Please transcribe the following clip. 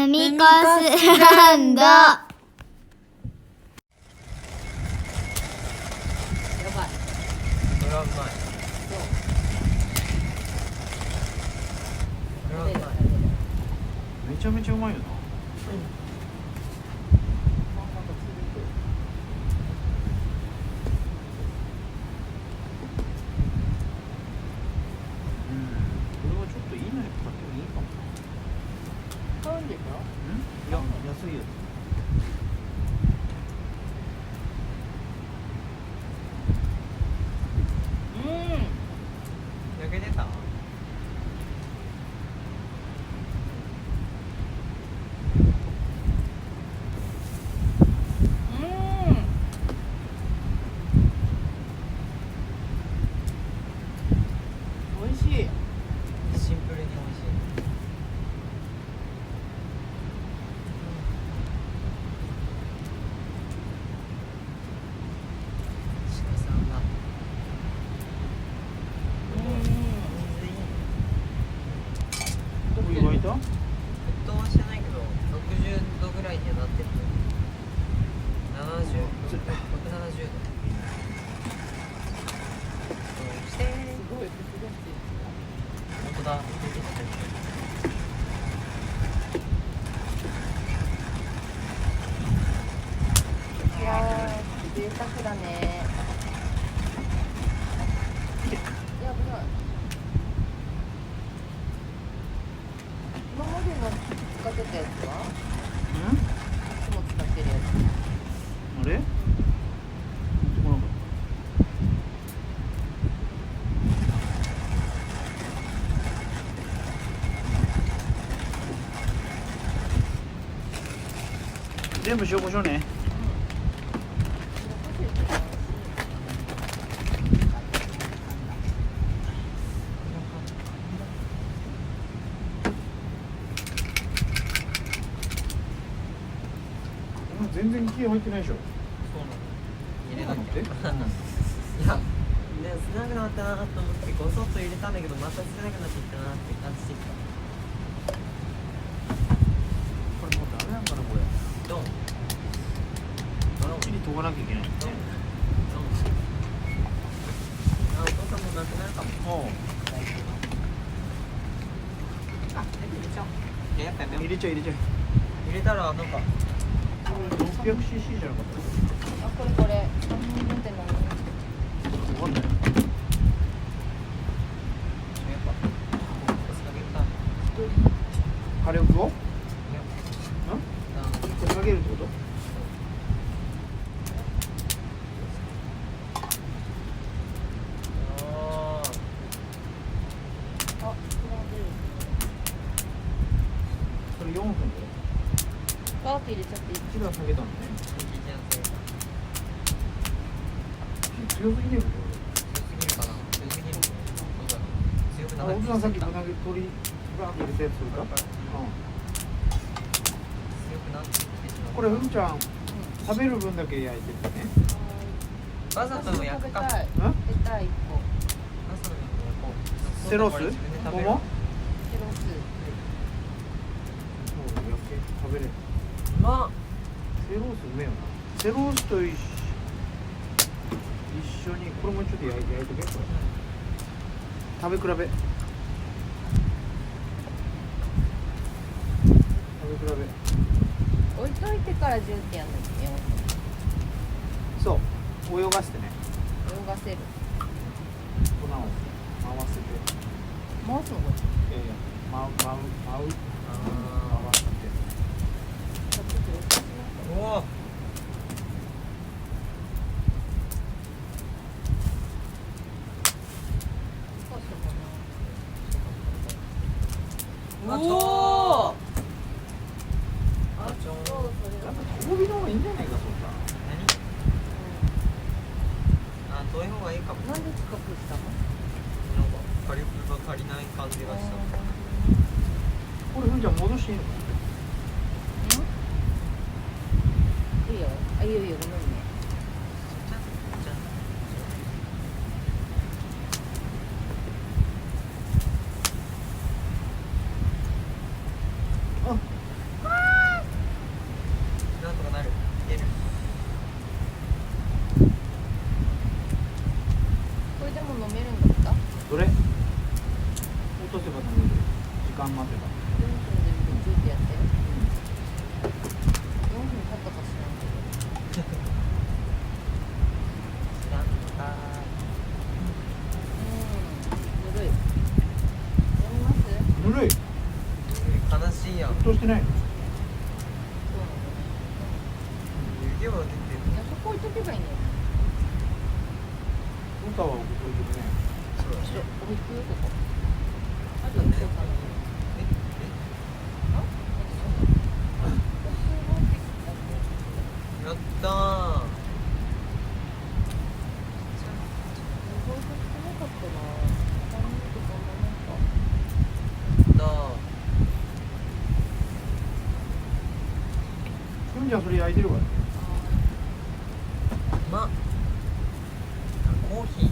ミコスランド。やばい。それはうまい。それはうまい。めちゃめちゃうまいよな。これはちょっといいのやつ買ってもいいかもな。買うんでしょ？いや、安いやつ。焼けてた？美味しい。シンプルに美味しい。鹿さんだ。お湯沸いた？沸騰はしてないけど、60度ぐらいにはなってる。70、670度。そしてすごい複雑。本当だ。いやー、贅沢だね。いや、危ない。今までの使ってたやつは？いつも使ってるやつ。あれ？持ってこなかった。全部塩コショウね。全然気合入ってないでしょ。そうなの。入れなきゃ。えいや、ね、少なくなったなと思ってごそっと入れたんだけど、また少なくなってきたなって感じてきた。これもうダメなんかなこれ。ドン。ばっちり研がなきゃいけないんだドン。ね。ドン。あ、お父さんもなくなるかも。あ、入れちゃおう。いや、やっぱやめよう。入れちゃえ入れちゃ入れたら、なんか、え。600cc じゃなかった？あ、これこれ。3人って何？分かんない。やっぱ、下げた。火力を？いや、下げるってこと？ああ、それ4分でバーって入れちゃっていい？ 1が下げたのね。強すぎねえよ。あ、お父さんさっき豚鶏バーって入れたやつそれか？これうんちゃん食べる分だけ焼いてるね。わざと焼くか。食べたい。うん？食べたい1個。セロス？桃？セロス。そう焼け食べれる。まあ、セロースうめえよな。セロースと一緒にこれもちょっと焼いとけこれ。食べ比べ。置いといてからジュンってやんなきゃいけない。そう泳がせてね。泳がせる。粉を回せて。回すのこれ。回して。おお。おお。あ、ちょうど。やっぱ遠火の方がいいんじゃないかそんな。何？あ、遠い方がいいかも。なんで近くしたの？なんか火力が足りない感じがした。これふんちゃん戻していいのかいいよ。あ、いいよいいよ、ごめんね。な。動してないの？湯気は出てる。いやそこ置いとけばいいね。ウォーターは置いといてね。そうだね。置くここ。あとなんで置こうかな。やったー。やったふみちゃんそれ焼いてるわよ。ー。コーヒー。